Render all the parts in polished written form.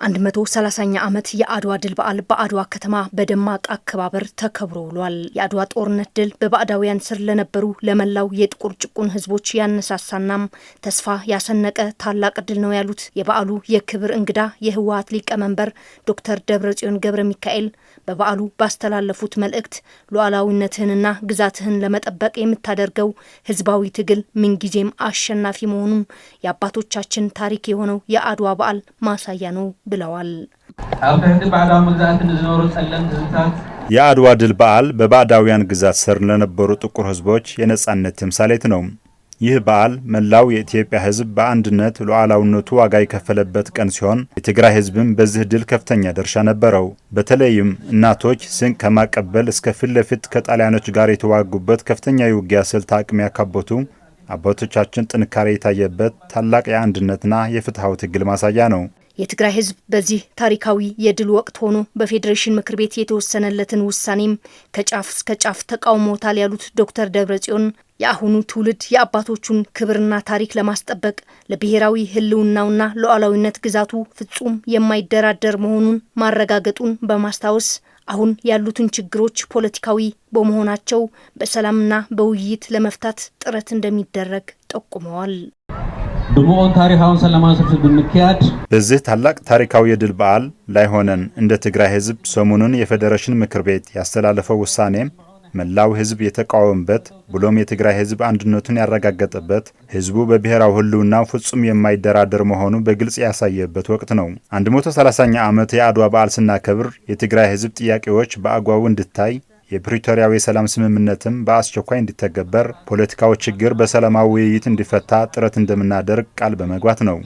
130ኛ ዓመት የአድዋ ድል በዓል በአድዋ ከተማ በደማቅ አከባበር ተከብሮ ውሏል። የአድዋ ጦርነት ድል በባዕዳውያን ስር ለነበሩ ለመላው የጥቁር ጭቁን ህዝቦች ያነሳሳናም ተስፋ ያሰነቀ ታላቅ ድል ነው ያሉት የበዓሉ የክብር እንግዳ የህወሓት ሊቀመንበር ዶክተር ደብረጽዮን ገብረ ሚካኤል በበዓሉ ባስተላለፉት መልእክት ሉዓላዊነትህንና ግዛትህን ለመጠበቅ የምታደርገው ህዝባዊ ትግል ምንጊዜም አሸናፊ መሆኑን የአባቶቻችን ታሪክ የሆነው የአድዋ በዓል ማሳያ ነው ብለዋል። የአድዋ ድል በዓል በባዕዳውያን ግዛት ስር ለነበሩ ጥቁር ህዝቦች የነጻነት ተምሳሌት ነው። ይህ በዓል መላው የኢትዮጵያ ህዝብ በአንድነት ሉዓላዊነቱ ዋጋ የከፈለበት ቀን ሲሆን የትግራይ ህዝብም በዚህ ድል ከፍተኛ ድርሻ ነበረው። በተለይም እናቶች ስንቅ ከማቀበል እስከ ፊት ለፊት ከጣሊያኖች ጋር የተዋጉበት ከፍተኛ የውጊያ ስልት አቅም ያካበቱ አባቶቻችን ጥንካሬ የታየበት ታላቅ የአንድነትና የፍትሃዊ ትግል ማሳያ ነው። የትግራይ ህዝብ በዚህ ታሪካዊ የድል ወቅት ሆኖ በፌዴሬሽን ምክር ቤት የተወሰነለትን ውሳኔም ከጫፍ እስከ ጫፍ ተቃውሞታል ያሉት ዶክተር ደብረጽዮን የአሁኑ ትውልድ የአባቶቹን ክብርና ታሪክ ለማስጠበቅ ለብሔራዊ ህልውናውና ሉዓላዊነት ግዛቱ ፍጹም የማይደራደር መሆኑን ማረጋገጡን በማስታወስ አሁን ያሉትን ችግሮች ፖለቲካዊ በመሆናቸው በሰላምና በውይይት ለመፍታት ጥረት እንደሚደረግ ጠቁመዋል። ድሞን ታሪካውን ሰላማዊ ሰልፍ በሚካሄድ በዚህ ታላቅ ታሪካዊ የድል በዓል ላይ ሆነን እንደ ትግራይ ህዝብ ሰሞኑን የፌዴሬሽን ምክር ቤት ያስተላለፈው ውሳኔ መላው ህዝብ የተቃወመበት ብሎም የትግራይ ህዝብ አንድነቱን ያረጋገጠበት ህዝቡ በብሔራዊ ህልውናው ፍጹም የማይደራደር መሆኑ በግልጽ ያሳየበት ወቅት ነው። 130ኛ ዓመት የአድዋ በዓል ስናከብር የትግራይ ህዝብ ጥያቄዎች በአግባቡ እንዲታይ የፕሪቶሪያው የሰላም ስምምነትም በአስቸኳይ እንዲተገበር ፖለቲካዊ ችግር በሰላማዊ ውይይት እንዲፈታ ጥረት እንደምናደርግ ቃል በመግባት ነው።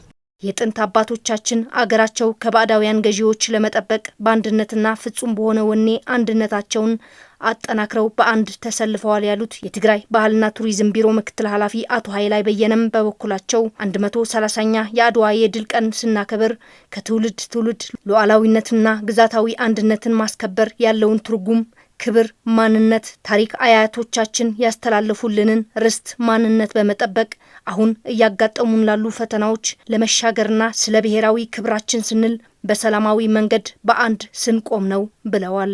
የጥንት አባቶቻችን አገራቸው ከባዕዳውያን ገዢዎች ለመጠበቅ በአንድነትና ፍጹም በሆነ ወኔ አንድነታቸውን አጠናክረው በአንድ ተሰልፈዋል ያሉት የትግራይ ባህልና ቱሪዝም ቢሮ ምክትል ኃላፊ አቶ ኃይላይ በየነም በበኩላቸው 130ኛ የአድዋ የድል ቀን ስናከብር ከትውልድ ትውልድ ሉዓላዊነትና ግዛታዊ አንድነትን ማስከበር ያለውን ትርጉም ክብር፣ ማንነት፣ ታሪክ አያቶቻችን ያስተላለፉልንን ርስት ማንነት በመጠበቅ አሁን እያጋጠሙን ላሉ ፈተናዎች ለመሻገርና ስለ ብሔራዊ ክብራችን ስንል በሰላማዊ መንገድ በአንድ ስንቆም ነው ብለዋል።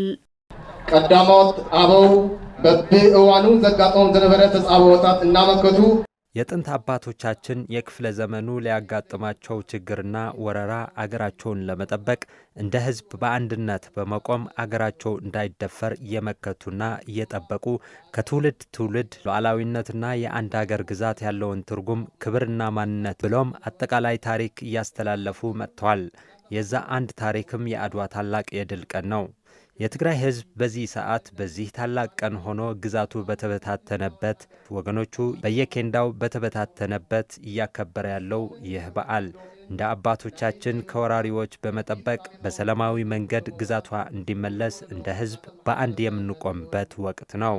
ቀዳማት አበው በእዋኑ ዘጋጦም ዘነበረ ተጻበውታት እናመከቱ የጥንት አባቶቻችን የክፍለ ዘመኑ ሊያጋጥማቸው ችግርና ወረራ አገራቸውን ለመጠበቅ እንደ ህዝብ በአንድነት በመቆም አገራቸው እንዳይደፈር የመከቱና እየጠበቁ ከትውልድ ትውልድ ሉዓላዊነትና የአንድ አገር ግዛት ያለውን ትርጉም ክብርና ማንነት ብሎም አጠቃላይ ታሪክ እያስተላለፉ መጥተዋል። የዛ አንድ ታሪክም የአድዋ ታላቅ የድል ቀን ነው። የትግራይ ህዝብ በዚህ ሰዓት በዚህ ታላቅ ቀን ሆኖ ግዛቱ በተበታተነበት ወገኖቹ በየኬንዳው በተበታተነበት እያከበረ ያለው ይህ በዓል እንደ አባቶቻችን ከወራሪዎች በመጠበቅ በሰላማዊ መንገድ ግዛቷ እንዲመለስ እንደ ህዝብ በአንድ የምንቆምበት ወቅት ነው።